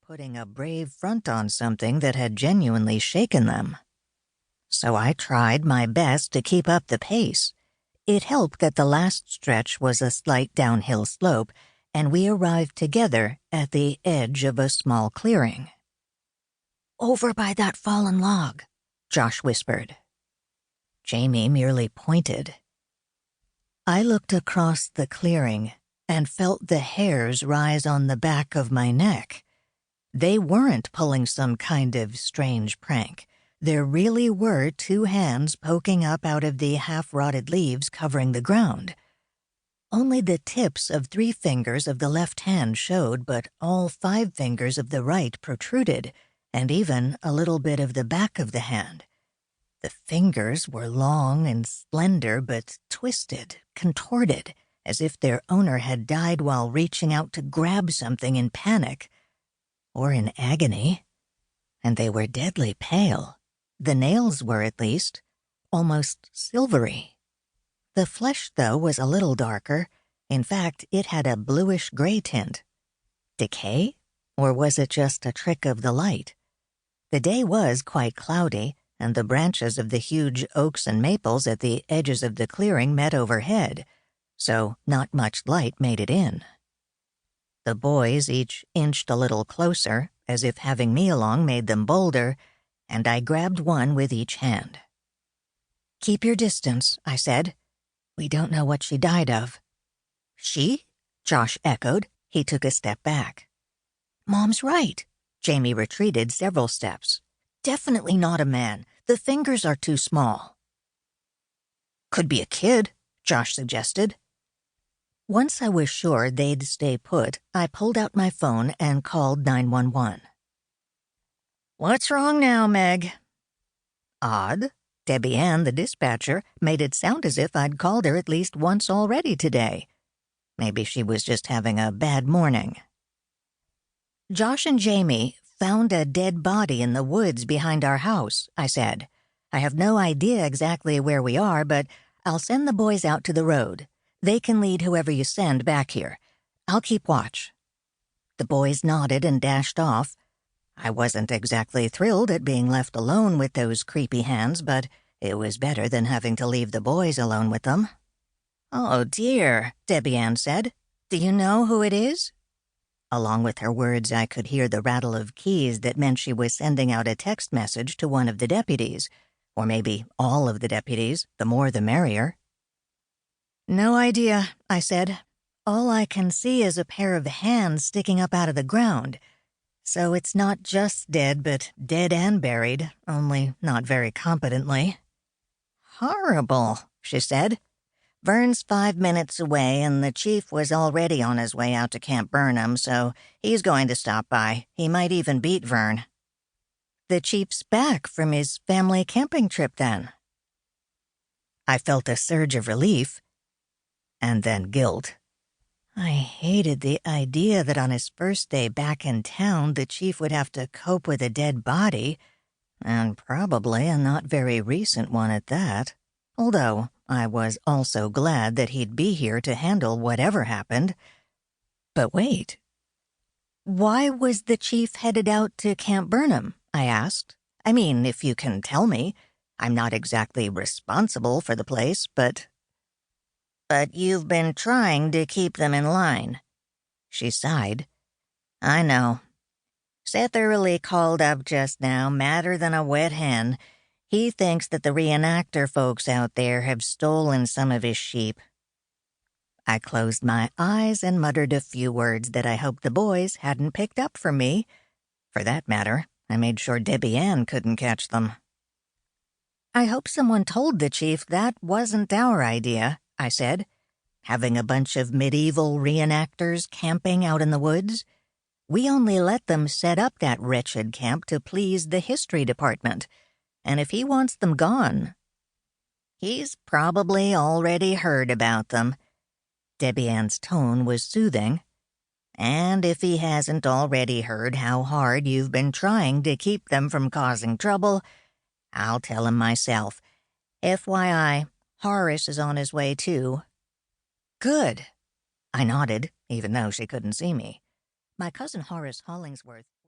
putting a brave front on something that had genuinely shaken them. So I tried my best to keep up the pace. It helped that the last stretch was a slight downhill slope, and we arrived together at the edge of a small clearing. "Over by that fallen log," Josh whispered. Jamie merely pointed. I looked across the clearing and felt the hairs rise on the back of my neck. They weren't pulling some kind of strange prank. There really were two hands poking up out of the half-rotted leaves covering the ground. Only the tips of 3 fingers of the left hand showed, but all 5 fingers of the right protruded, and even a little bit of the back of the hand. The fingers were long and slender, but twisted, contorted, as if their owner had died while reaching out to grab something in panic, or in agony. And they were deadly pale. The nails were, at least, almost silvery. The flesh, though, was a little darker. In fact, it had a bluish-gray tint. Decay? Or was it just a trick of the light? The day was quite cloudy, and the branches of the huge oaks and maples at the edges of the clearing met overhead, so not much light made it in. The boys each inched a little closer, as if having me along made them bolder, and I grabbed one with each hand. "Keep your distance," I said. "We don't know what she died of." "She?" Josh echoed. He took a step back. "Mom's right." Jamie retreated several steps. "Definitely not a man. The fingers are too small." "Could be a kid," Josh suggested. Once I was sure they'd stay put, I pulled out my phone and called 911. "What's wrong now, Meg?" Odd. Debbie Ann, the dispatcher, made it sound as if I'd called her at least once already today. Maybe she was just having a bad morning. "Josh and Jamie found a dead body in the woods behind our house," I said. "I have no idea exactly where we are, but I'll send the boys out to the road. They can lead whoever you send back here. I'll keep watch." The boys nodded and dashed off. I wasn't exactly thrilled at being left alone with those creepy hands, but it was better than having to leave the boys alone with them. "Oh, dear," Debbie Ann said. "Do you know who it is?" Along with her words, I could hear the rattle of keys that meant she was sending out a text message to one of the deputies, or maybe all of the deputies, the more the merrier. "No idea," I said. "All I can see is a pair of hands sticking up out of the ground. So it's not just dead, but dead and buried, only not very competently." "Horrible," she said. "Vern's 5 minutes away, and the chief was already on his way out to Camp Birnam, so he's going to stop by. He might even beat Vern." "The chief's back from his family camping trip, then?" I felt a surge of relief, and then guilt. I hated the idea that on his first day back in town, the chief would have to cope with a dead body, and probably a not very recent one at that. Although I was also glad that he'd be here to handle whatever happened. But wait. "Why was the chief headed out to Camp Birnam?" I asked. "I mean, if you can tell me. I'm not exactly responsible for the place, but..." "But you've been trying to keep them in line." She sighed. "I know. Seth Early called up just now, madder than a wet hen. He thinks that the reenactor folks out there have stolen some of his sheep." I closed my eyes and muttered a few words that I hoped the boys hadn't picked up from me. For that matter, I made sure Debbie Ann couldn't catch them. "I hope someone told the chief that wasn't our idea," I said. "Having a bunch of medieval reenactors camping out in the woods. We only let them set up that wretched camp to please the history department. And if he wants them gone, he's probably already heard about them." Debbie Ann's tone was soothing. "And if he hasn't already heard how hard you've been trying to keep them from causing trouble, I'll tell him myself. FYI, Horace is on his way, too." "Good." I nodded, even though she couldn't see me. My cousin Horace Hollingsworth